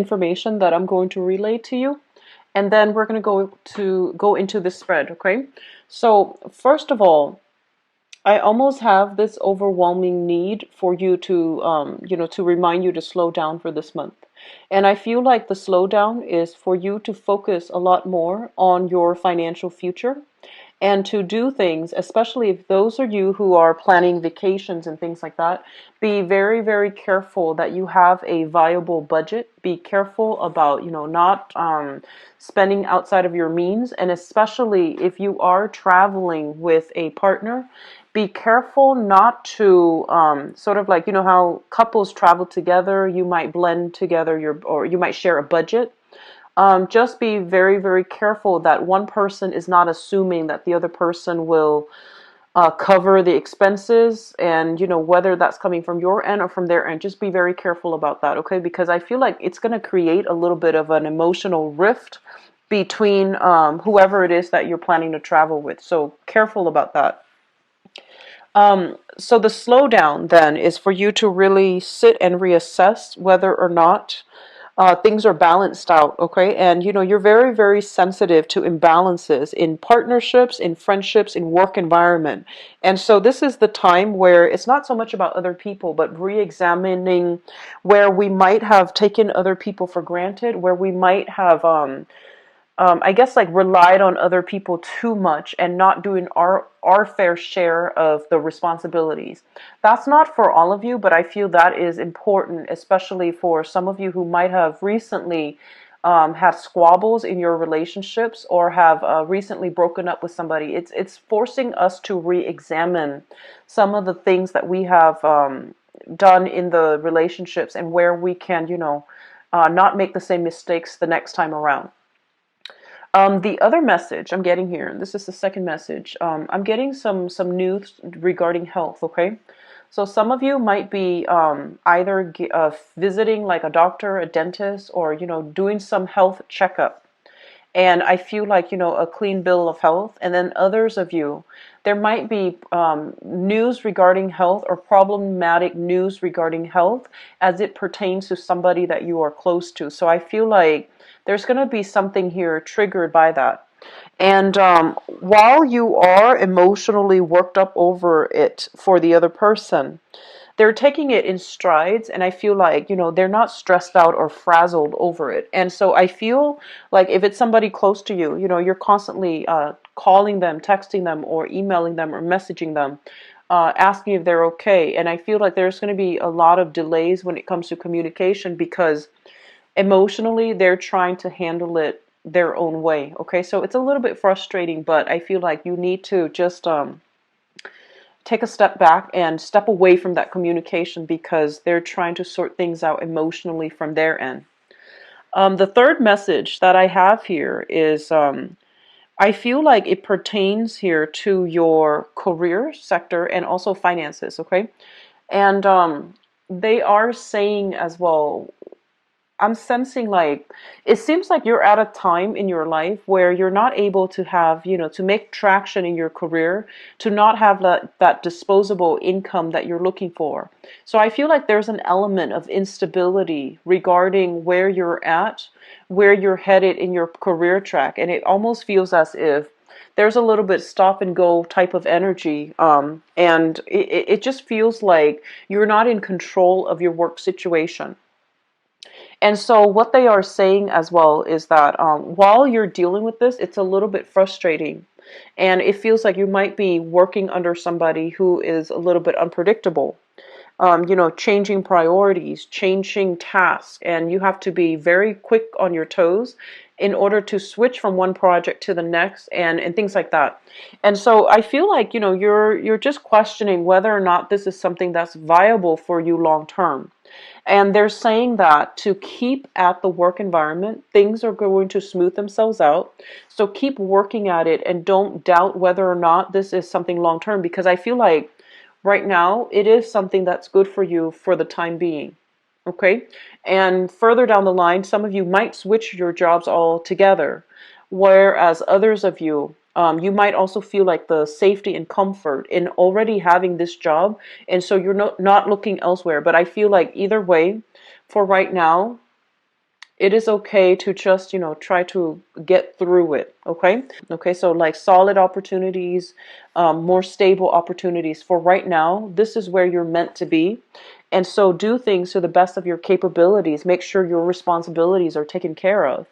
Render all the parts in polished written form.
information that I'm going to relay to you, and then we're going to go into this spread, okay? So first of all, I almost have this overwhelming need for you to, to remind you to slow down for this month. And I feel like the slowdown is for you to focus a lot more on your financial future and to do things, especially if those are you who are planning vacations and things like that, be very, very careful that you have a viable budget. Be careful about, not spending outside of your means. And especially if you are traveling with a partner, be careful not to sort of like, how couples travel together, you might blend together or you might share a budget. Just be very, very careful that one person is not assuming that the other person will cover the expenses, and whether that's coming from your end or from their end. Just be very careful about that, okay? Because I feel like it's going to create a little bit of an emotional rift between whoever it is that you're planning to travel with. So careful about that. So the slowdown then is for you to really sit and reassess whether or not things are balanced out, okay? And you're very, very sensitive to imbalances in partnerships, in friendships, in work environment. And so this is the time where it's not so much about other people, but re-examining where we might have taken other people for granted, where we might have I guess like relied on other people too much and not doing our fair share of the responsibilities. That's not for all of you, but I feel that is important, especially for some of you who might have recently had squabbles in your relationships or have recently broken up with somebody. It's forcing us to re-examine some of the things that we have done in the relationships and where we can, not make the same mistakes the next time around. The other message I'm getting here, and this is the second message, I'm getting some news regarding health, okay? So some of you might be either visiting like a doctor, a dentist, or, doing some health checkup. And I feel like, a clean bill of health. And then others of you, there might be news regarding health or problematic news regarding health as it pertains to somebody that you are close to. So I feel like there's going to be something here triggered by that. And while you are emotionally worked up over it for the other person, they're taking it in strides, and I feel like they're not stressed out or frazzled over it. And so I feel like if it's somebody close to you, you're constantly calling them, texting them, or emailing them, or messaging them, asking if they're okay. And I feel like there's going to be a lot of delays when it comes to communication because emotionally they're trying to handle it their own way. Okay, so it's a little bit frustrating, but I feel like you need to just take a step back and step away from that communication because they're trying to sort things out emotionally from their end. The third message that I have here is I feel like it pertains here to your career sector and also finances, okay? And they are saying as well, I'm sensing like it seems like you're at a time in your life where you're not able to have, to make traction in your career, to not have that disposable income that you're looking for. So I feel like there's an element of instability regarding where you're at, where you're headed in your career track. And it almost feels as if there's a little bit stop and go type of energy. And it just feels like you're not in control of your work situation. And so what they are saying as well is that while you're dealing with this, it's a little bit frustrating. And it feels like you might be working under somebody who is a little bit unpredictable. Changing priorities, changing tasks, and you have to be very quick on your toes in order to switch from one project to the next and things like that. And so I feel like, you're just questioning whether or not this is something that's viable for you long term. And they're saying that to keep at the work environment, things are going to smooth themselves out. So keep working at it and don't doubt whether or not this is something long term, because I feel like right now it is something that's good for you for the time being. Okay? And further down the line, some of you might switch your jobs altogether, whereas others of you, you might also feel like the safety and comfort in already having this job, and so you're not looking elsewhere. But I feel like either way, for right now, It is okay to just, try to get through it. Okay. Okay. So like solid opportunities, more stable opportunities for right now. This is where you're meant to be. And so do things to the best of your capabilities. Make sure your responsibilities are taken care of.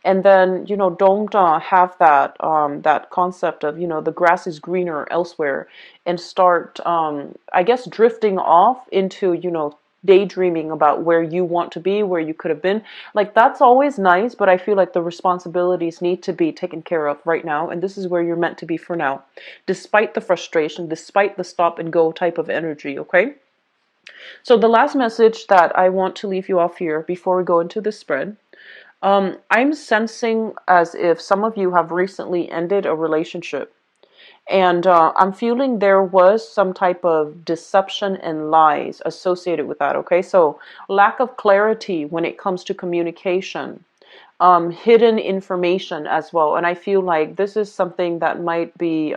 And then, don't have that concept of, the grass is greener elsewhere, and start, I guess, drifting off into, daydreaming about where you want to be, where you could have been. Like, that's always nice, but I feel like the responsibilities need to be taken care of right now, and this is where you're meant to be for now, despite the frustration, despite the stop and go type of energy. Okay. So the last message that I want to leave you off here before we go into the spread, I'm sensing as if some of you have recently ended a relationship. And I'm feeling there was some type of deception and lies associated with that. Okay, so lack of clarity when it comes to communication, hidden information as well. And I feel like this is something that might be.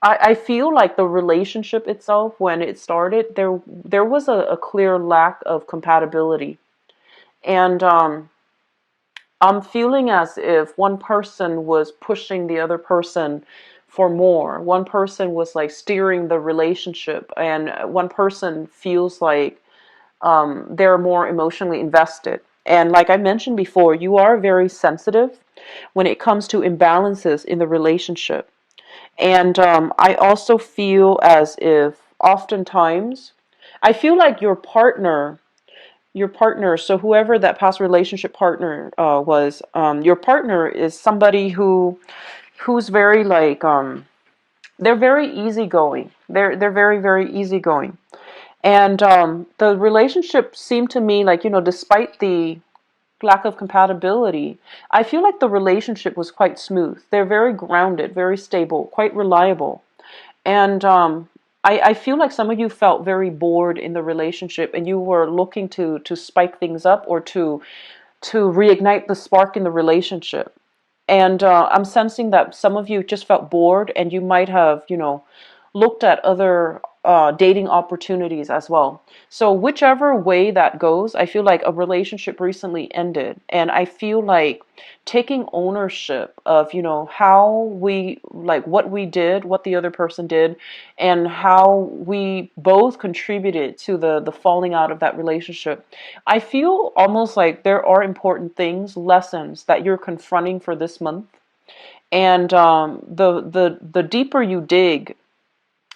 I feel like the relationship itself, when it started, there was a clear lack of compatibility, and I'm feeling as if one person was pushing the other person for more. One person was like steering the relationship, and one person feels like they're more emotionally invested. And like I mentioned before, you are very sensitive when it comes to imbalances in the relationship. And I also feel as if oftentimes, I feel like your partner, so whoever that past relationship partner was, your partner is somebody who's very like, they're very easygoing. They're very, very easygoing. And the relationship seemed to me like, despite the lack of compatibility, I feel like the relationship was quite smooth. They're very grounded, very stable, quite reliable. And I feel like some of you felt very bored in the relationship, and you were looking to spike things up, or to reignite the spark in the relationship. And I'm sensing that some of you just felt bored, and you might have, looked at other dating opportunities as well. So whichever way that goes, I feel like a relationship recently ended, and I feel like taking ownership of, how we, like, what we did, what the other person did, and how we both contributed to the falling out of that relationship. I feel almost like there are important things, lessons that you're confronting for this month. And the deeper you dig,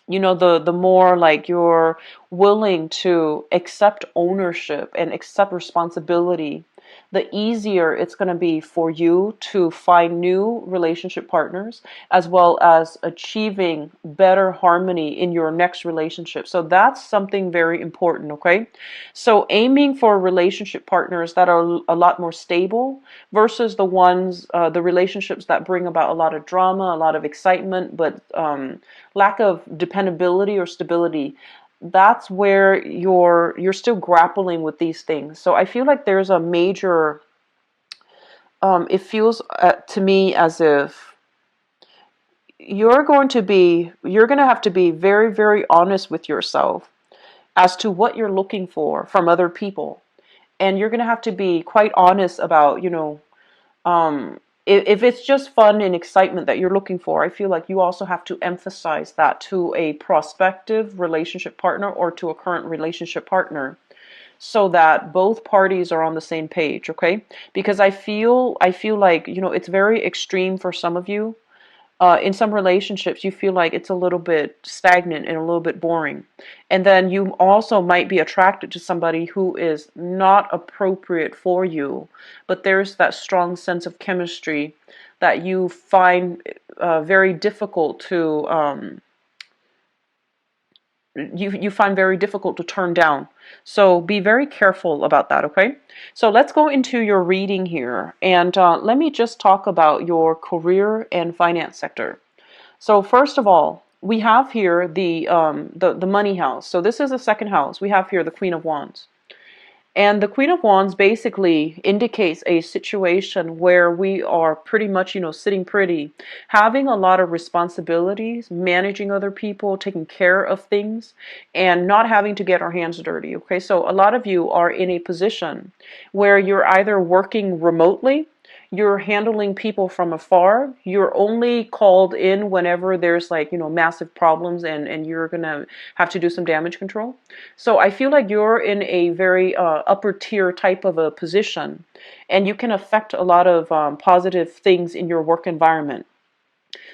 the more like you're willing to accept ownership and accept responsibility, the easier it's going to be for you to find new relationship partners, as well as achieving better harmony in your next relationship. So that's something very important. Okay, so aiming for relationship partners that are a lot more stable versus the relationships that bring about a lot of drama, a lot of excitement, but lack of dependability or stability. That's where you're still grappling with these things. So I feel like there's a major, it feels to me as if you're going to have to be very, very honest with yourself as to what you're looking for from other people. And you're going to have to be quite honest about, if it's just fun and excitement that you're looking for, I feel like you also have to emphasize that to a prospective relationship partner or to a current relationship partner, so that both parties are on the same page. Okay, because I feel like, it's very extreme for some of you. In some relationships, you feel like it's a little bit stagnant and a little bit boring. And then you also might be attracted to somebody who is not appropriate for you, but there's that strong sense of chemistry that you find very difficult to you find very difficult to turn down. So be very careful about that, okay? So let's go into your reading here, and let me just talk about your career and finance sector. So first of all, we have here the money house. So this is the second house. We have here the Queen of Wands. And the Queen of Wands basically indicates a situation where we are pretty much, sitting pretty, having a lot of responsibilities, managing other people, taking care of things, and not having to get our hands dirty. Okay, so a lot of you are in a position where you're either working remotely, you're handling people from afar, you're only called in whenever there's like, massive problems, and you're gonna have to do some damage control. So I feel like you're in a very upper tier type of a position, and you can affect a lot of positive things in your work environment.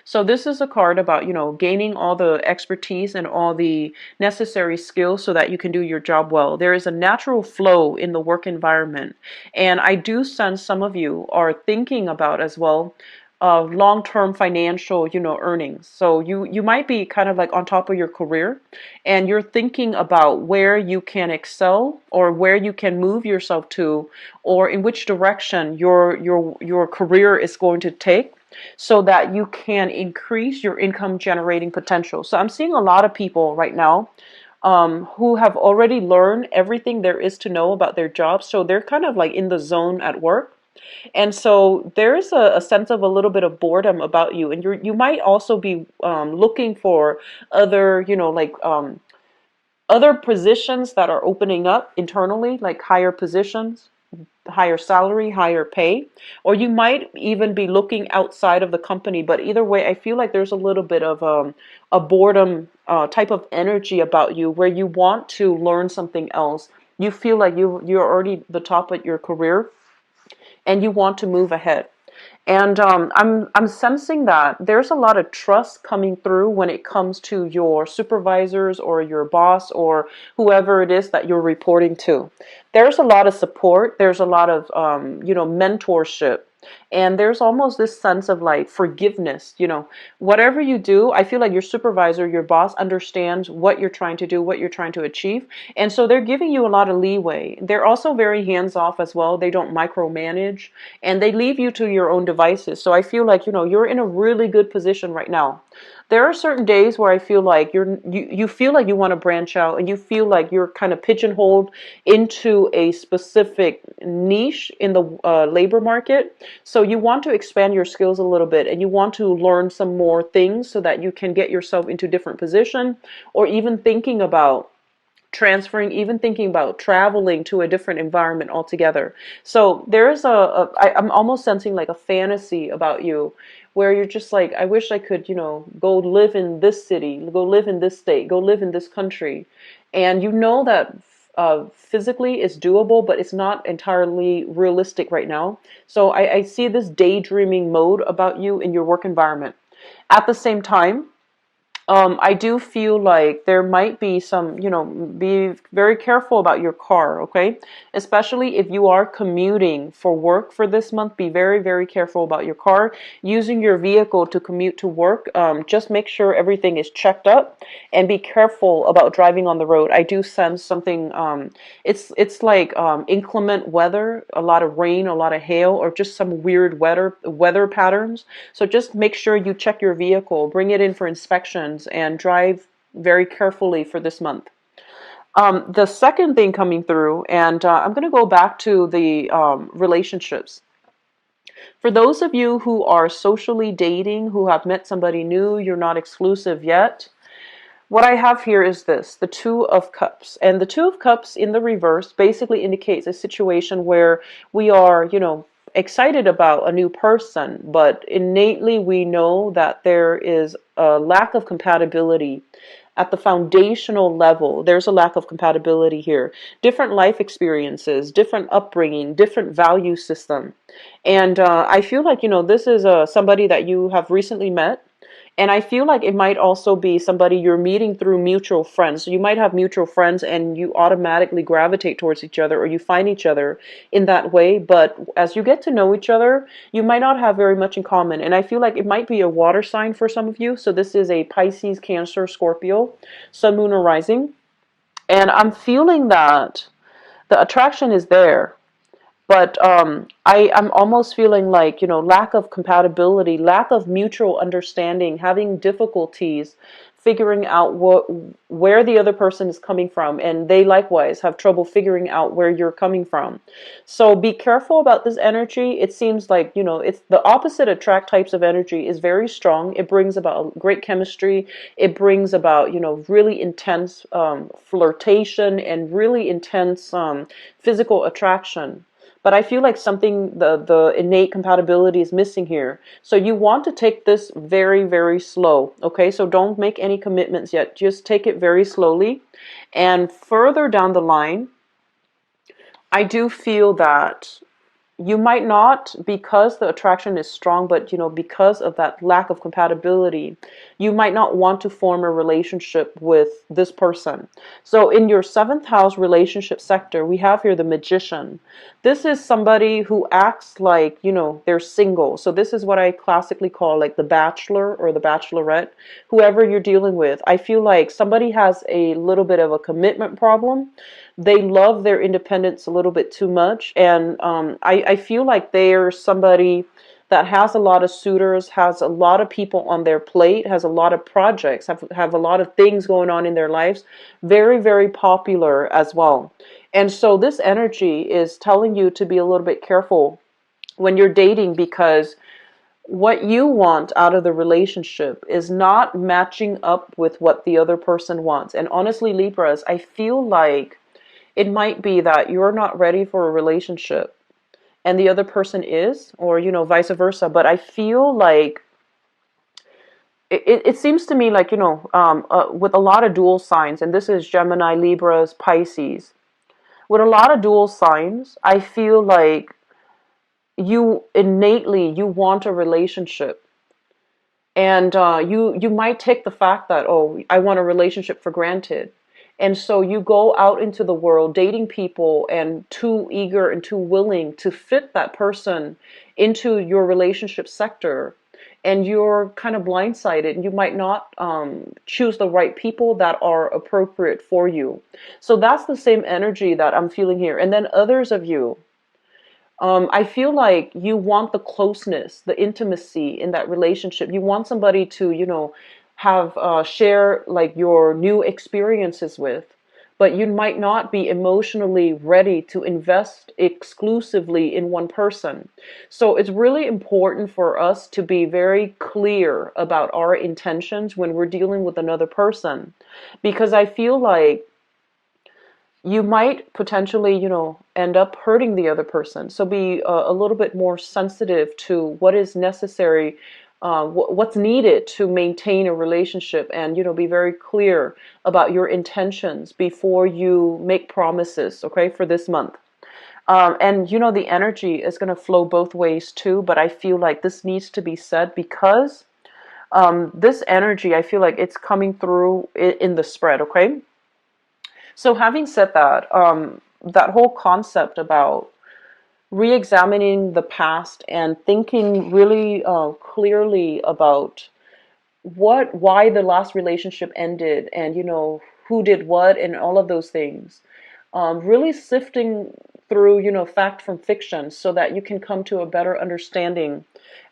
So this is a card about, gaining all the expertise and all the necessary skills so that you can do your job well. There is a natural flow in the work environment. And I do sense some of you are thinking about as well long-term financial, earnings. So you might be kind of like on top of your career, and you're thinking about where you can excel or where you can move yourself to, or in which direction your career is going to take, so that you can increase your income generating potential. So I'm seeing a lot of people right now who have already learned everything there is to know about their job. So they're kind of like in the zone at work. And so there's a sense of a little bit of boredom about you. And you might also be looking for other, other positions that are opening up internally, like higher positions, higher salary, higher pay, or you might even be looking outside of the company. But either way, I feel like there's a little bit of a boredom type of energy about you where you want to learn something else. You feel like you're already the top of your career and you want to move ahead. And I'm sensing that there's a lot of trust coming through when it comes to your supervisors or your boss or whoever it is that you're reporting to. There's a lot of support. There's a lot of mentorship. And there's almost this sense of like forgiveness, whatever you do, I feel like your supervisor, your boss understands what you're trying to do, what you're trying to achieve. And so they're giving you a lot of leeway. They're also very hands off as well. They don't micromanage, and they leave you to your own devices. So I feel like, you're in a really good position right now. There are certain days where I feel like you feel like you want to branch out, and you feel like you're kind of pigeonholed into a specific niche in the labor market. So you want to expand your skills a little bit, and you want to learn some more things so that you can get yourself into different position, or even thinking about transferring, even thinking about traveling to a different environment altogether. So there's I'm almost sensing like a fantasy about you where you're just like, I wish I could, go live in this city, go live in this state, go live in this country. And you know that physically it's doable, but it's not entirely realistic right now. So I see this daydreaming mode about you in your work environment. At the same time, I do feel like there might be some, be very careful about your car, okay? Especially if you are commuting for work for this month, be very, very careful about your car. Using your vehicle to commute to work, just make sure everything is checked up, and be careful about driving on the road. I do sense something, it's like inclement weather, a lot of rain, a lot of hail, or just some weird weather patterns. So just make sure you check your vehicle, bring it in for inspections, and drive very carefully for this month. The second thing coming through, and I'm going to go back to the relationships. For those of you who are socially dating, who have met somebody new, you're not exclusive yet, what I have here is this, the Two of Cups. And the Two of Cups in the reverse basically indicates a situation where we are, excited about a new person, but innately we know that there is a lack of compatibility. At the foundational level, there's a lack of compatibility here. Different life experiences, different upbringing, different value system. And I feel like, this is somebody that you have recently met. And I feel like it might also be somebody you're meeting through mutual friends. So you might have mutual friends and you automatically gravitate towards each other, or you find each other in that way. But as you get to know each other, you might not have very much in common. And I feel like it might be a water sign for some of you. So this is a Pisces, Cancer, Scorpio, Sun, Moon, or Rising. And I'm feeling that the attraction is there. But I'm almost feeling like, lack of compatibility, lack of mutual understanding, having difficulties figuring out where the other person is coming from, and they likewise have trouble figuring out where you're coming from. So be careful about this energy. It seems like, it's the opposite attract types of energy is very strong. It brings about great chemistry. It brings about, really intense flirtation and really intense physical attraction. But I feel like something, the innate compatibility is missing here. So you want to take this very, very slow. Okay, so don't make any commitments yet. Just take it very slowly. And further down the line, I do feel that you might not, because the attraction is strong, but because of that lack of compatibility, you might not want to form a relationship with this person. So in your seventh house relationship sector, we have here the Magician. This is somebody who acts like, they're single. So this is what I classically call like the bachelor or the bachelorette, whoever you're dealing with. I feel like somebody has a little bit of a commitment problem. They love their independence a little bit too much, and I feel like they're somebody that has a lot of suitors, has a lot of people on their plate, has a lot of projects, have a lot of things going on in their lives, very, very popular as well. And so this energy is telling you to be a little bit careful when you're dating, because what you want out of the relationship is not matching up with what the other person wants. And honestly, Libras, I feel like it might be that you're not ready for a relationship and the other person is, or, vice versa. But I feel like it seems to me like, with a lot of dual signs, and this is Gemini, Libras, Pisces, with a lot of dual signs, I feel like you want a relationship. And you might take the fact that, oh, I want a relationship for granted. And so you go out into the world dating people and too eager and too willing to fit that person into your relationship sector. And you're kind of blindsided, and you might not choose the right people that are appropriate for you. So that's the same energy that I'm feeling here. And then others of you, I feel like you want the closeness, the intimacy in that relationship. You want somebody to, have share like your new experiences with, but you might not be emotionally ready to invest exclusively in one person. So it's really important for us to be very clear about our intentions when we're dealing with another person, because I feel like you might potentially, end up hurting the other person. So be a little bit more sensitive to what is necessary, what's needed to maintain a relationship, and, be very clear about your intentions before you make promises, okay, for this month. And, the energy is going to flow both ways too, but I feel like this needs to be said because this energy, I feel like it's coming through in the spread, okay? So having said that, that whole concept about re-examining the past and thinking really clearly about why the last relationship ended, and who did what and all of those things, really sifting through fact from fiction so that you can come to a better understanding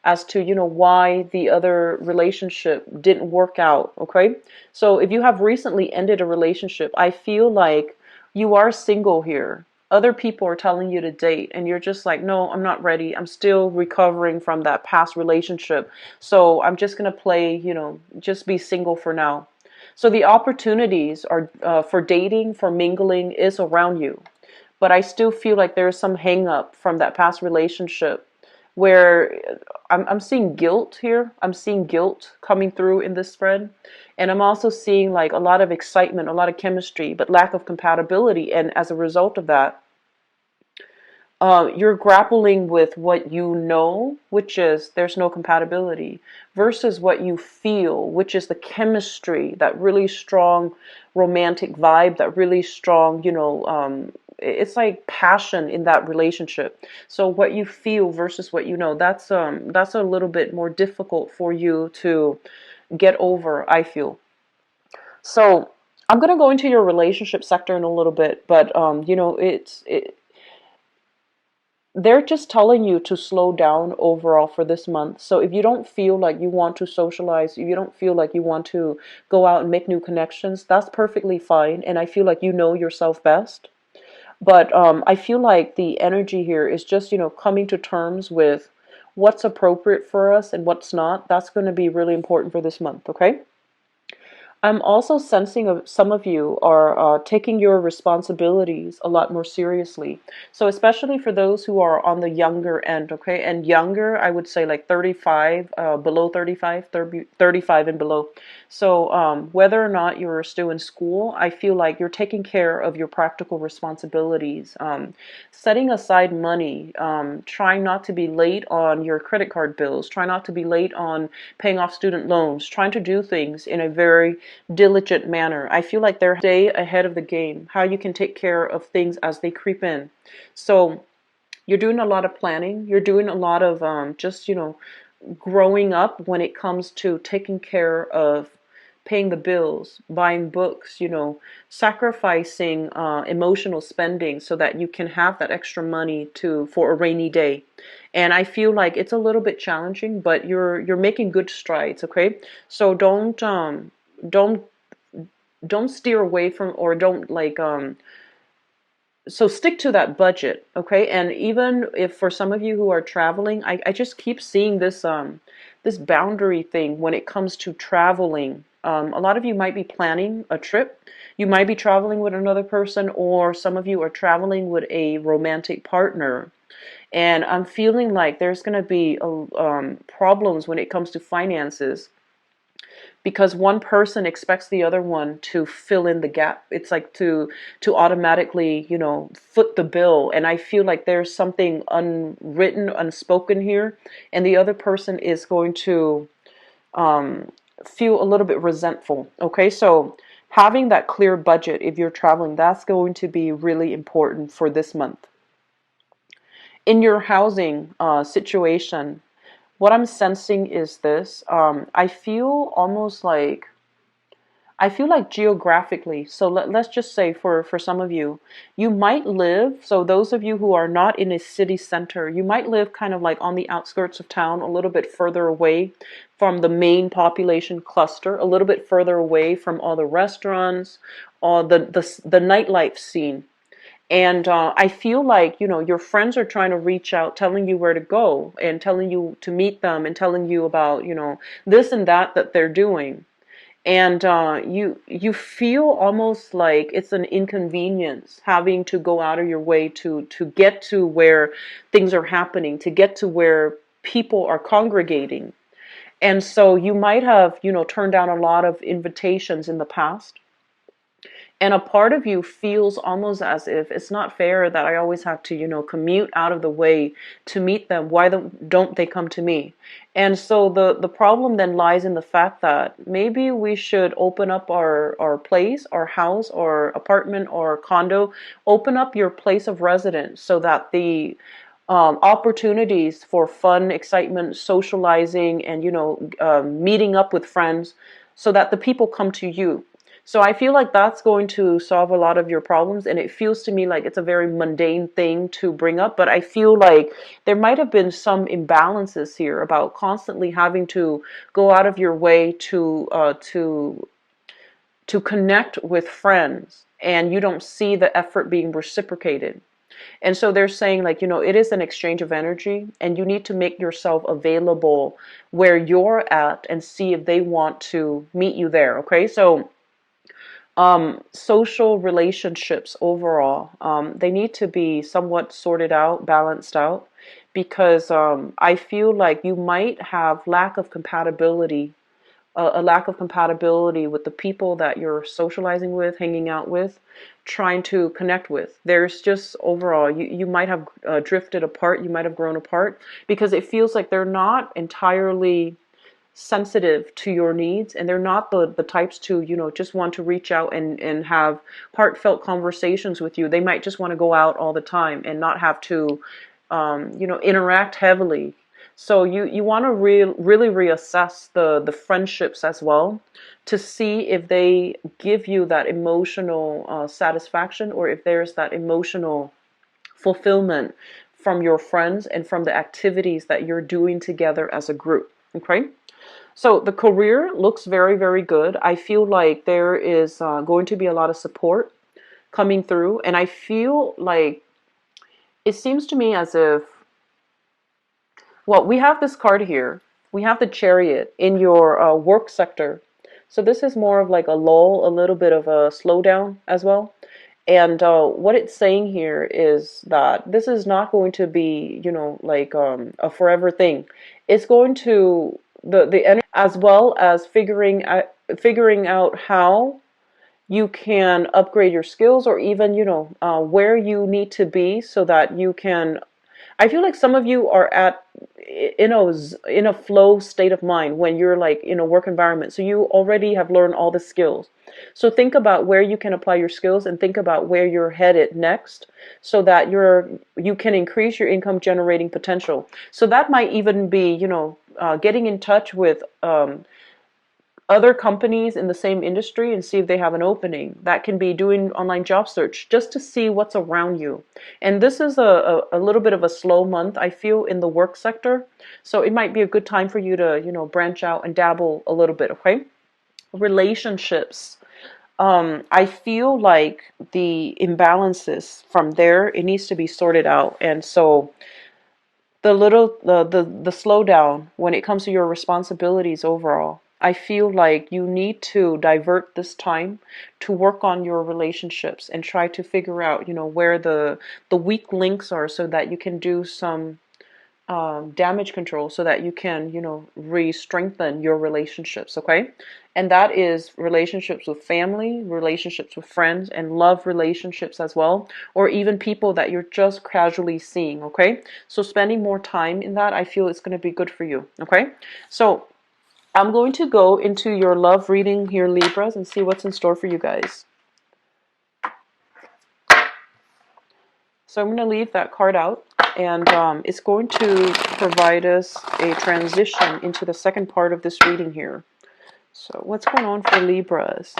as to why the other relationship didn't work out. Okay, so if you have recently ended a relationship, I feel like you are single here. Other people are telling you to date, and you're just like, no, I'm not ready. I'm still recovering from that past relationship. So I'm just going to play, just be single for now. So the opportunities are for dating, for mingling is around you. But I still feel like there's some hang up from that past relationship where I'm seeing guilt here. I'm seeing guilt coming through in this spread. And I'm also seeing like a lot of excitement, a lot of chemistry, but lack of compatibility. And as a result of that, you're grappling with what you know, which is there's no compatibility, versus what you feel, which is the chemistry, that really strong romantic vibe, that really strong, it's like passion in that relationship. So what you feel versus what you know, that's a little bit more difficult for you to get over, I feel. So I'm gonna go into your relationship sector in a little bit, but it's they're just telling you to slow down overall for this month. So if you don't feel like you want to socialize, if you don't feel like you want to go out and make new connections, that's perfectly fine. And I feel like you know yourself best. But I feel like the energy here is just, coming to terms with what's appropriate for us and what's not. That's going to be really important for this month, okay? I'm also sensing some of you are taking your responsibilities a lot more seriously. So especially for those who are on the younger end, okay? And younger, I would say like 35, below 35, 35 and below. So whether or not you're still in school, I feel like you're taking care of your practical responsibilities, setting aside money, trying not to be late on your credit card bills, trying not to be late on paying off student loans, trying to do things in a very diligent manner. I feel like they're day ahead of the game, how you can take care of things as they creep in. So you're doing a lot of planning. You're doing a lot of just, growing up when it comes to taking care of paying the bills, buying books, sacrificing emotional spending so that you can have that extra money to for a rainy day. And I feel like it's a little bit challenging, but you're making good strides, okay? So don't don't steer away from, or don't like so stick to that budget, okay? And even if for some of you who are traveling, I just keep seeing this boundary thing when it comes to traveling. A lot of you might be planning a trip. You might be traveling with another person, or some of you are traveling with a romantic partner. And I'm feeling like there's going to be problems when it comes to finances, because one person expects the other one to fill in the gap. It's like to automatically, foot the bill. And I feel like there's something unwritten, unspoken here, and the other person is going to feel a little bit resentful. Okay, so having that clear budget if you're traveling, that's going to be really important for this month. In your housing situation, what I'm sensing is this. I feel like geographically, so let's just say for some of you, you might live, so those of you who are not in a city center, you might live kind of like on the outskirts of town, a little bit further away from the main population cluster, a little bit further away from all the restaurants, all the nightlife scene. And I feel like, your friends are trying to reach out, telling you where to go and telling you to meet them and telling you about, this and that they're doing. And you feel almost like it's an inconvenience having to go out of your way to get to where things are happening, to get to where people are congregating. And so you might have, turned down a lot of invitations in the past. And a part of you feels almost as if it's not fair that I always have to, commute out of the way to meet them. Why don't they come to me? And so the problem then lies in the fact that maybe we should open up our place, our house, or apartment, or condo, open up your place of residence so that the opportunities for fun, excitement, socializing, and, meeting up with friends, so that the people come to you. So I feel like that's going to solve a lot of your problems, and it feels to me like it's a very mundane thing to bring up, but I feel like there might have been some imbalances here about constantly having to go out of your way to connect with friends, and you don't see the effort being reciprocated. And so they're saying, like, it is an exchange of energy, and you need to make yourself available where you're at and see if they want to meet you there. Okay, so social relationships overall, they need to be somewhat sorted out, balanced out, because I feel like you might have lack of compatibility, a lack of compatibility with the people that you're socializing with, hanging out with, trying to connect with. There's just overall, you might have drifted apart, you might have grown apart, because it feels like they're not entirely sensitive to your needs, and they're not the types to, just want to reach out and have heartfelt conversations with you. They might just want to go out all the time and not have to interact heavily. So you want to really reassess the friendships as well, to see if they give you that emotional satisfaction, or if there's that emotional fulfillment from your friends and from the activities that you're doing together as a group. Okay. So the career looks very, very good. I feel like there is going to be a lot of support coming through. And I feel like it seems to me as if, well, we have this card here. We have the Chariot in your work sector. So this is more of like a lull, a little bit of a slowdown as well. And what it's saying here is that this is not going to be, like a forever thing. It's going to the energy, as well as figuring out how you can upgrade your skills, or even where you need to be so that you can. I feel like some of you are in a flow state of mind when you're like in a work environment. So you already have learned all the skills. So think about where you can apply your skills, and think about where you're headed next, so that you can increase your income generating potential. So that might even be, getting in touch with other companies in the same industry and see if they have an opening. That can be doing online job search just to see what's around you. And this is a little bit of a slow month, I feel, in the work sector. So it might be a good time for you to, branch out and dabble a little bit, okay? Relationships. I feel like the imbalances from there, it needs to be sorted out. And so the slowdown when it comes to your responsibilities overall, I feel like you need to divert this time to work on your relationships and try to figure out, where the weak links are, so that you can do some damage control, so that you can, re-strengthen your relationships, okay? And that is relationships with family, relationships with friends, and love relationships as well, or even people that you're just casually seeing, okay? So spending more time in that, I feel it's going to be good for you, okay? So I'm going to go into your love reading here, Libras, and see what's in store for you guys. So I'm going to leave that card out, and it's going to provide us a transition into the second part of this reading here. So what's going on for Libras?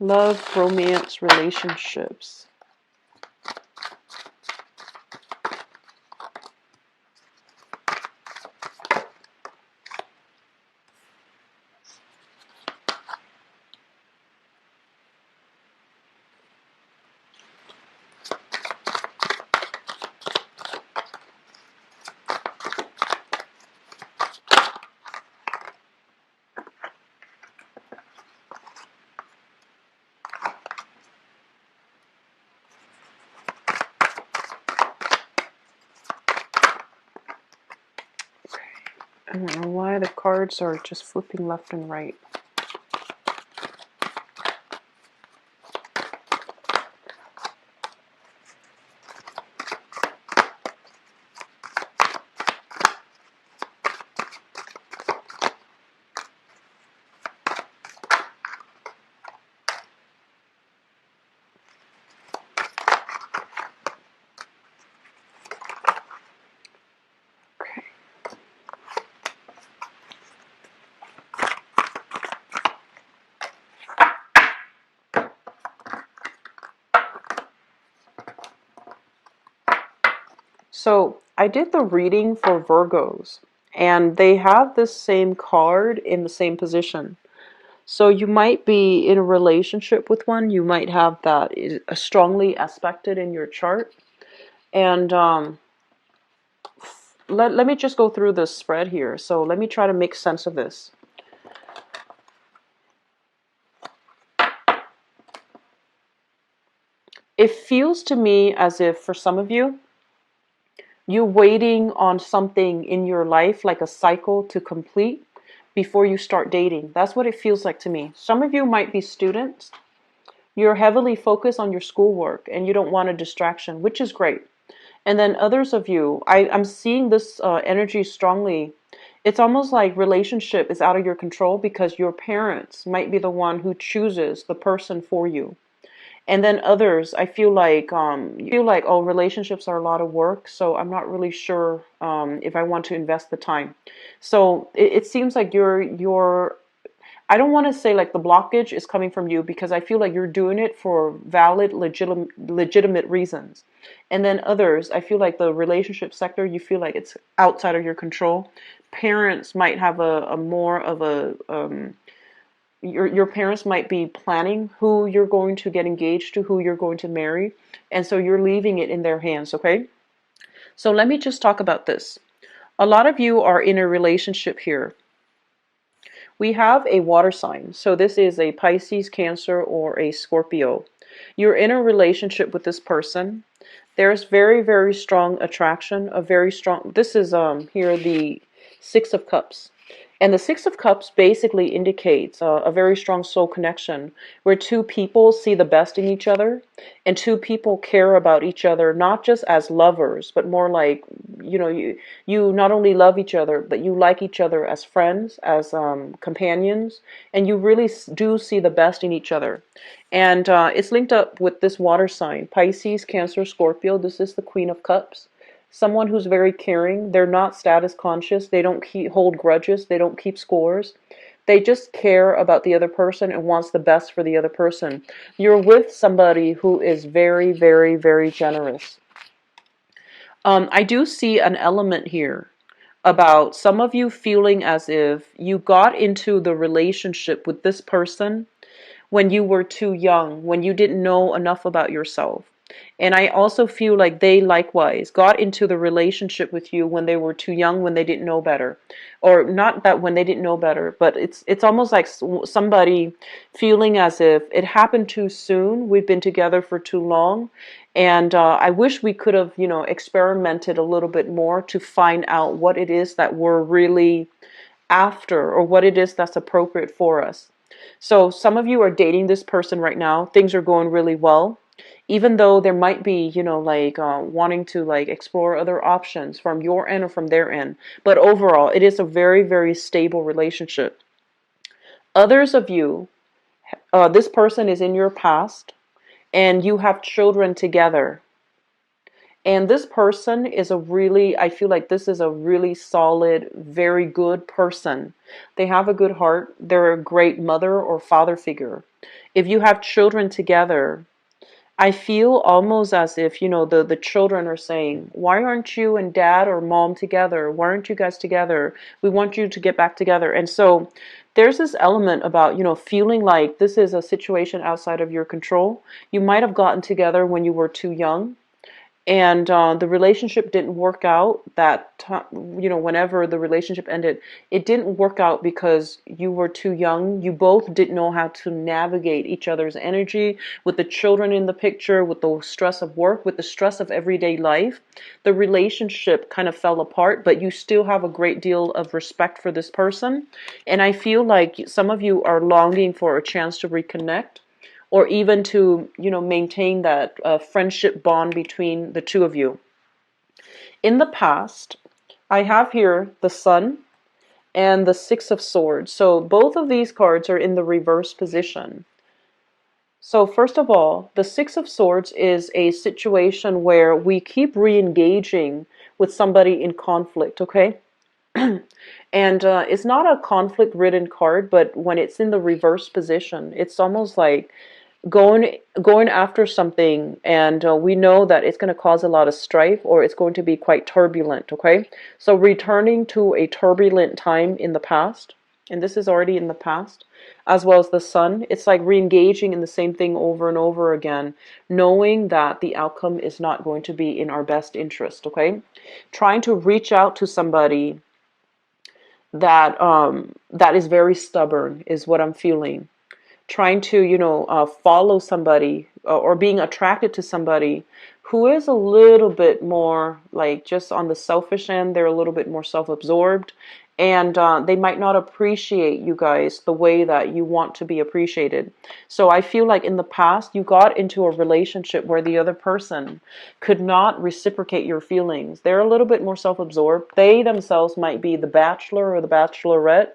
Love, romance, relationships. I don't know why the cards are just flipping left and right. So I did the reading for Virgos, and they have this same card in the same position. So you might be in a relationship with one. You might have that strongly aspected in your chart. And let me just go through this spread here. So let me try to make sense of this. It feels to me as if for some of you, you're waiting on something in your life, like a cycle to complete before you start dating. That's what it feels like to me. Some of you might be students. You're heavily focused on your schoolwork and you don't want a distraction, which is great. And then others of you, I'm seeing this energy strongly. It's almost like relationship is out of your control because your parents might be the one who chooses the person for you. And then others, I feel like oh, relationships are a lot of work, so I'm not really sure if I want to invest the time. So it seems like you're I don't want to say like the blockage is coming from you, because I feel like you're doing it for valid, legitimate reasons. And then others, I feel like the relationship sector, you feel like it's outside of your control. Parents might have a more of a your parents might be planning who you're going to get engaged to, who you're going to marry, and so you're leaving it in their hands, okay? So let me just talk about this. A lot of you are in a relationship here. We have a water sign. So this is a Pisces, Cancer, or a Scorpio. You're in a relationship with this person. There's very, very strong attraction, a very strong, this is here the Six of Cups. And the Six of Cups basically indicates a very strong soul connection where two people see the best in each other, and two people care about each other, not just as lovers, but more like, you not only love each other, but you like each other as friends, as companions, and you really do see the best in each other. And it's linked up with this water sign, Pisces, Cancer, Scorpio. This is the Queen of Cups. Someone who's very caring. They're not status conscious. They don't hold grudges. They don't keep scores. They just care about the other person and wants the best for the other person. You're with somebody who is very, very, very generous. I do see an element here about some of you feeling as if you got into the relationship with this person when you were too young, when you didn't know enough about yourself. And I also feel like they likewise got into the relationship with you when they were too young, when they didn't know better. Or not that when they didn't know better, but it's almost like somebody feeling as if it happened too soon. We've been together for too long. And I wish we could have, experimented a little bit more to find out what it is that we're really after, or what it is that's appropriate for us. So some of you are dating this person right now. Things are going really well, even though there might be, wanting to like explore other options from your end or from their end. But overall, it is a very, very stable relationship. Others of you, this person is in your past, and you have children together. And this person is I feel like this is a really solid, very good person. They have a good heart. They're a great mother or father figure. If you have children together, I feel almost as if, the children are saying, why aren't you and dad or mom together? Why aren't you guys together? We want you to get back together. And so there's this element about, feeling like this is a situation outside of your control. You might have gotten together when you were too young, and the relationship didn't work out that time. Whenever the relationship ended, it didn't work out because you were too young. You both didn't know how to navigate each other's energy, with the children in the picture, with the stress of work, with the stress of everyday life. The relationship kind of fell apart, but you still have a great deal of respect for this person. And I feel like some of you are longing for a chance to reconnect, or even to, maintain that friendship bond between the two of you. In the past, I have here the Sun and the Six of Swords. So both of these cards are in the reverse position. So first of all, the Six of Swords is a situation where we keep re-engaging with somebody in conflict, okay? And it's not a conflict-ridden card, but when it's in the reverse position, it's almost like going after something, and we know that it's going to cause a lot of strife, or it's going to be quite turbulent, okay? So returning to a turbulent time in the past, and this is already in the past, as well as the Sun, it's like re-engaging in the same thing over and over again, knowing that the outcome is not going to be in our best interest, okay? Trying to reach out to somebody that that is very stubborn is what I'm feeling. Trying to, follow somebody, or being attracted to somebody who is a little bit more like just on the selfish end. They're a little bit more self-absorbed, and they might not appreciate you guys the way that you want to be appreciated. So I feel like in the past you got into a relationship where the other person could not reciprocate your feelings. They're a little bit more self-absorbed. They themselves might be the bachelor or the bachelorette.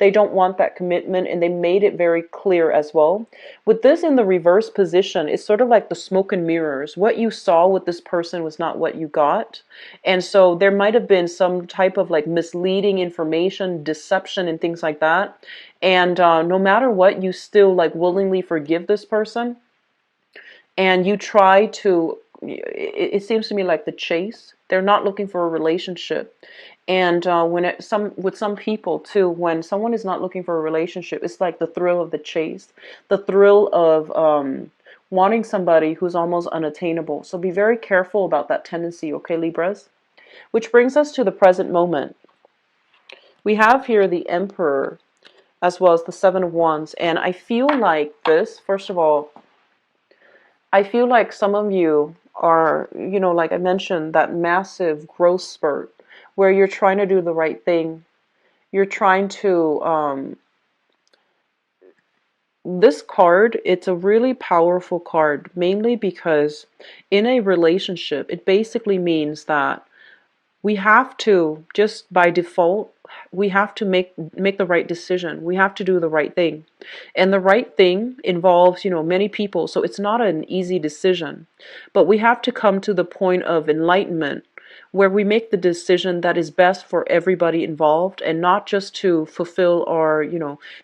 They don't want that commitment, and they made it very clear as well. With this in the reverse position, it's sort of like the smoke and mirrors. What you saw with this person was not what you got. And so there might have been some type of like misleading information, deception, and things like that. And no matter what, you still like willingly forgive this person, and you try to, it seems to me like the chase. They're not looking for a relationship. And with some people too, when someone is not looking for a relationship, it's like the thrill of the chase, the thrill of wanting somebody who's almost unattainable. So be very careful about that tendency, okay, Libras? Which brings us to the present moment. We have here the Emperor as well as the Seven of Wands. And I feel like this, first of all, I feel like some of you are, like I mentioned, that massive growth spurt where you're trying to do the right thing. You're trying to, this card, it's a really powerful card, mainly because in a relationship, it basically means that we have to, just by default, we have to make the right decision. We have to do the right thing. And the right thing involves, many people. So it's not an easy decision. But we have to come to the point of enlightenment where we make the decision that is best for everybody involved, and not just to fulfill our,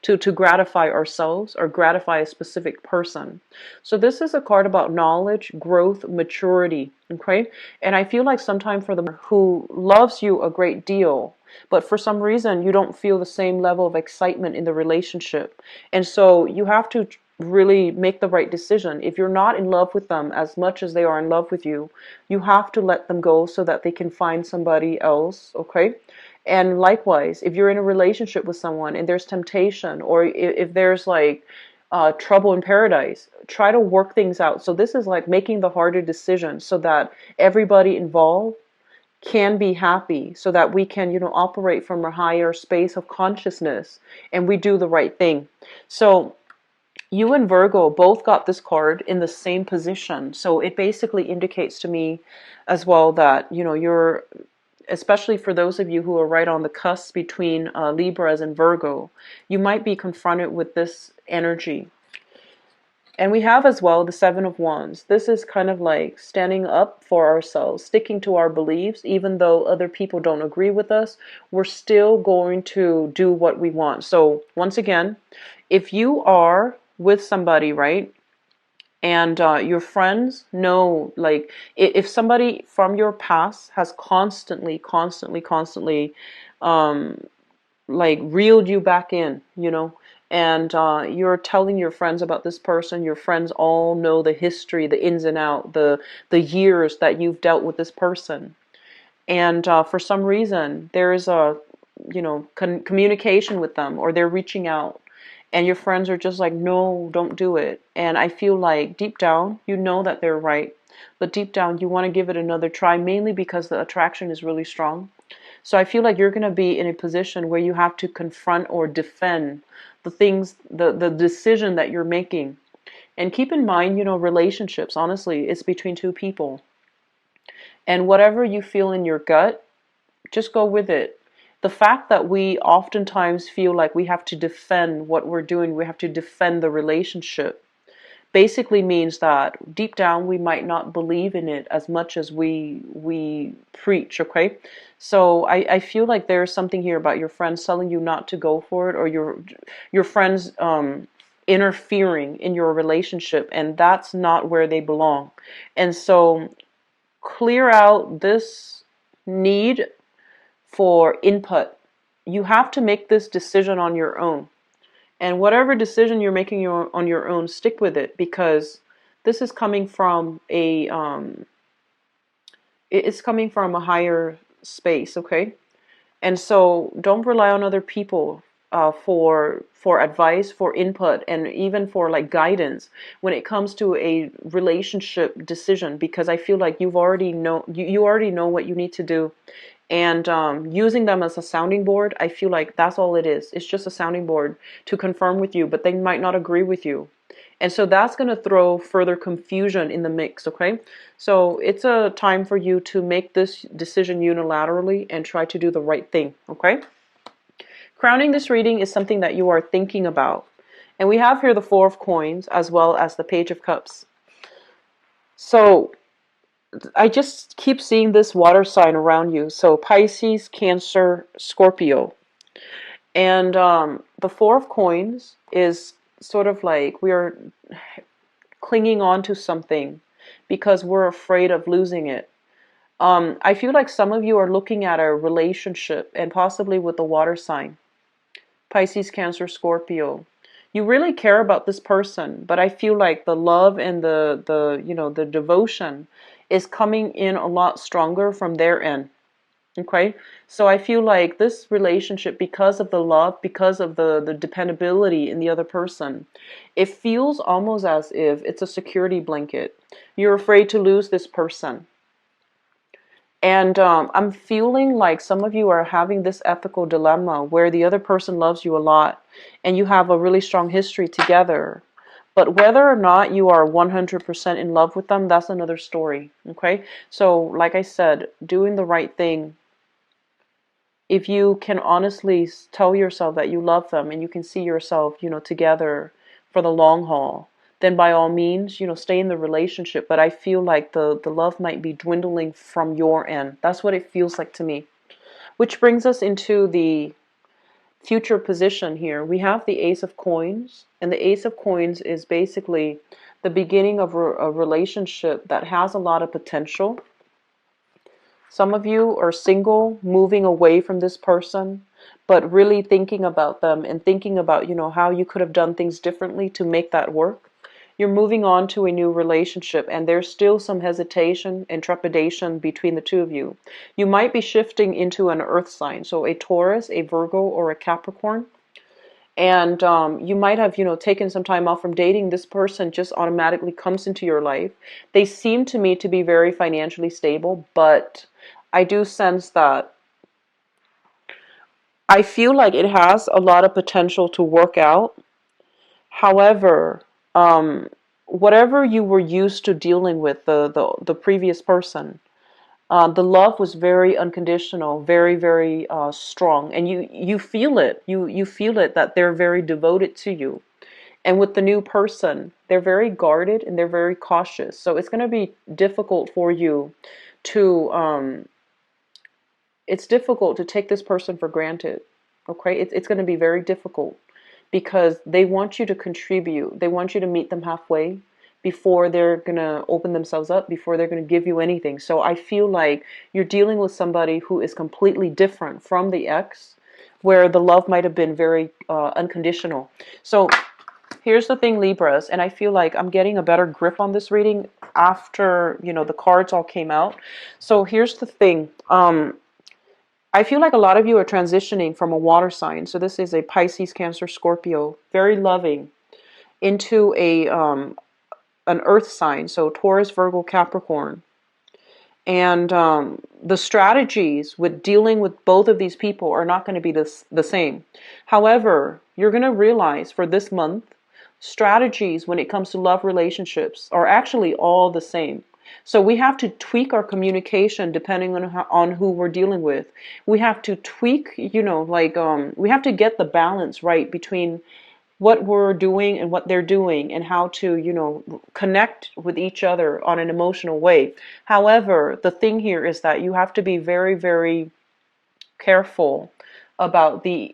to gratify ourselves or gratify a specific person. So this is a card about knowledge, growth, maturity, okay? And I feel like sometimes for the who loves you a great deal, but for some reason you don't feel the same level of excitement in the relationship. And so you have to really make the right decision. If you're not in love with them as much as they are in love with you, you have to let them go so that they can find somebody else, okay? And likewise, if you're in a relationship with someone and there's temptation, or if there's like trouble in paradise, try to work things out. So this is like making the harder decision so that everybody involved can be happy, so that we can, operate from a higher space of consciousness and we do the right thing. So you and Virgo both got this card in the same position. So it basically indicates to me as well that, you're, especially for those of you who are right on the cusp between Libras and Virgo, you might be confronted with this energy. And we have as well the Seven of Wands. This is kind of like standing up for ourselves, sticking to our beliefs, even though other people don't agree with us, we're still going to do what we want. So once again, if you are with somebody, right, and your friends know, like, if somebody from your past has constantly, like, reeled you back in, and you're telling your friends about this person, your friends all know the history, the ins and out, the years that you've dealt with this person, and for some reason there's a, communication with them, or they're reaching out, and your friends are just like, no, don't do it. And I feel like deep down, you know that they're right. But deep down, you want to give it another try, mainly because the attraction is really strong. So I feel like you're going to be in a position where you have to confront or defend the things, the decision that you're making. And keep in mind, relationships, honestly, it's between two people. And whatever you feel in your gut, just go with it. The fact that we oftentimes feel like we have to defend what we're doing, we have to defend the relationship, basically means that deep down we might not believe in it as much as we preach, okay? So I feel like there's something here about your friends telling you not to go for it, or your friends interfering in your relationship, and that's not where they belong. And so clear out this need for input. You have to make this decision on your own. And whatever decision you're making on your own, stick with it, because this is coming from it's coming from a higher space, okay? And so don't rely on other people for advice, for input, and even for like guidance when it comes to a relationship decision, because I feel like you already know what you need to do. And using them as a sounding board, I feel like that's all it is. It's just a sounding board to confirm with you, but they might not agree with you. And so that's going to throw further confusion in the mix, okay? So it's a time for you to make this decision unilaterally and try to do the right thing, okay? Crowning this reading is something that you are thinking about. And we have here the Four of Coins as well as the Page of Cups. So I just keep seeing this water sign around you. So Pisces, Cancer, Scorpio. And the Four of Coins is sort of like we are clinging on to something because we're afraid of losing it. I feel like some of you are looking at a relationship and possibly with the water sign, Pisces, Cancer, Scorpio. You really care about this person, but I feel like the love and the devotion is coming in a lot stronger from their end. Okay, so I feel like this relationship, because of the love, because of the dependability in the other person, it feels almost as if it's a security blanket. You're afraid to lose this person. And I'm feeling like some of you are having this ethical dilemma where the other person loves you a lot and you have a really strong history together. But whether or not you are 100% in love with them, that's another story. Okay, so like I said, doing the right thing. If you can honestly tell yourself that you love them and you can see yourself, together for the long haul, then by all means, stay in the relationship. But I feel like the love might be dwindling from your end. That's what it feels like to me. Which brings us into the future position here. We have the Ace of Coins, and the Ace of Coins is basically the beginning of a relationship that has a lot of potential. Some of you are single, moving away from this person, but really thinking about them and thinking about, how you could have done things differently to make that work. You're moving on to a new relationship, and there's still some hesitation and trepidation between the two of you. You might be shifting into an earth sign, so a Taurus, a Virgo, or a Capricorn. And you might have, taken some time off from dating. This person just automatically comes into your life. They seem to me to be very financially stable, but I do sense that I feel like it has a lot of potential to work out. However, whatever you were used to dealing with, the previous person, the love was very unconditional, very, very strong, and you feel it. You feel it that they're very devoted to you. And with the new person, they're very guarded and they're very cautious. So it's going to be difficult for you to it's difficult to take this person for granted. Okay, it's going to be very difficult because they want you to contribute. They want you to meet them halfway before they're going to open themselves up, before they're going to give you anything. So I feel like you're dealing with somebody who is completely different from the ex, where the love might have been very unconditional. So here's the thing, Libras, and I feel like I'm getting a better grip on this reading after, the cards all came out. So here's the thing. I feel like a lot of you are transitioning from a water sign. So this is a Pisces, Cancer, Scorpio, very loving, into an earth sign. So Taurus, Virgo, Capricorn. And the strategies with dealing with both of these people are not going to be the same. However, you're going to realize for this month, strategies when it comes to love relationships are actually all the same. So we have to tweak our communication depending on who we're dealing with. We have to tweak, we have to get the balance right between what we're doing and what they're doing and how to, connect with each other on an emotional way. However, the thing here is that you have to be very, very careful about the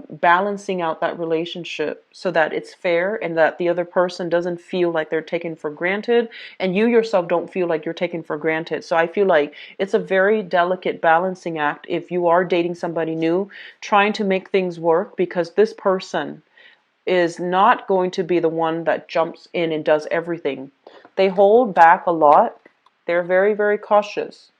balancing out that relationship so that it's fair and that the other person doesn't feel like they're taken for granted and you yourself don't feel like you're taken for granted. So I feel like it's a very delicate balancing act if you are dating somebody new, trying to make things work, because this person is not going to be the one that jumps in and does everything. They hold back a lot. They're very, very cautious.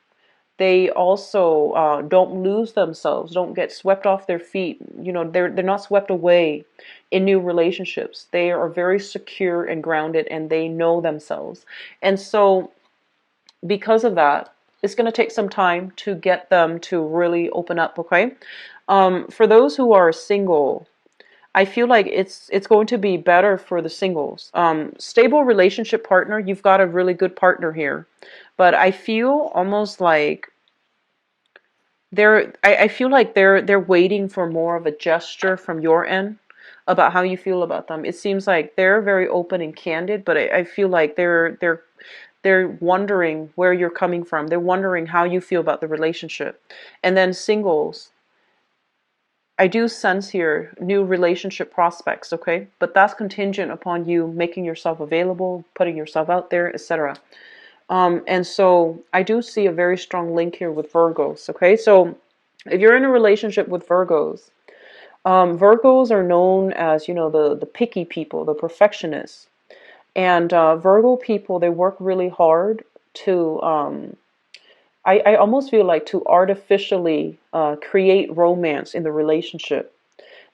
They also don't lose themselves, don't get swept off their feet. They're not swept away in new relationships. They are very secure and grounded, and they know themselves. And so, because of that, it's going to take some time to get them to really open up. Okay, for those who are single, I feel like it's going to be better for the singles. Stable relationship partner, you've got a really good partner here. But I feel almost like I feel like they're waiting for more of a gesture from your end about how you feel about them. It seems like they're very open and candid, but I feel like they're wondering where you're coming from. They're wondering how you feel about the relationship. And then singles, I do sense here new relationship prospects, okay? But that's contingent upon you making yourself available, putting yourself out there, etc. And so I do see a very strong link here with Virgos, okay? So if you're in a relationship with Virgos, Virgos are known as, the picky people, the perfectionists. And Virgo people, they work really hard to, I almost feel like to artificially create romance in the relationship.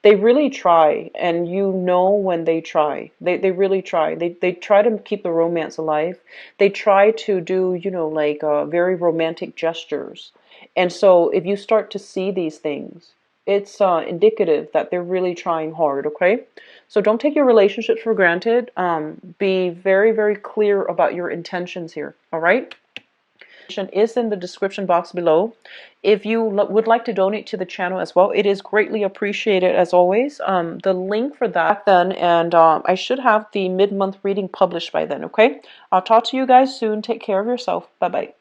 They really try, and you know when they try. They really try. They try to keep the romance alive. They try to do, like very romantic gestures. And so if you start to see these things, it's indicative that they're really trying hard, okay? So don't take your relationships for granted. Be very, very clear about your intentions here, all right? Is in the description box below. If you would like to donate to the channel as well, it is greatly appreciated as always. The link for that then, and I should have the mid-month reading published by then, okay? I'll talk to you guys soon. Take care of yourself. Bye-bye.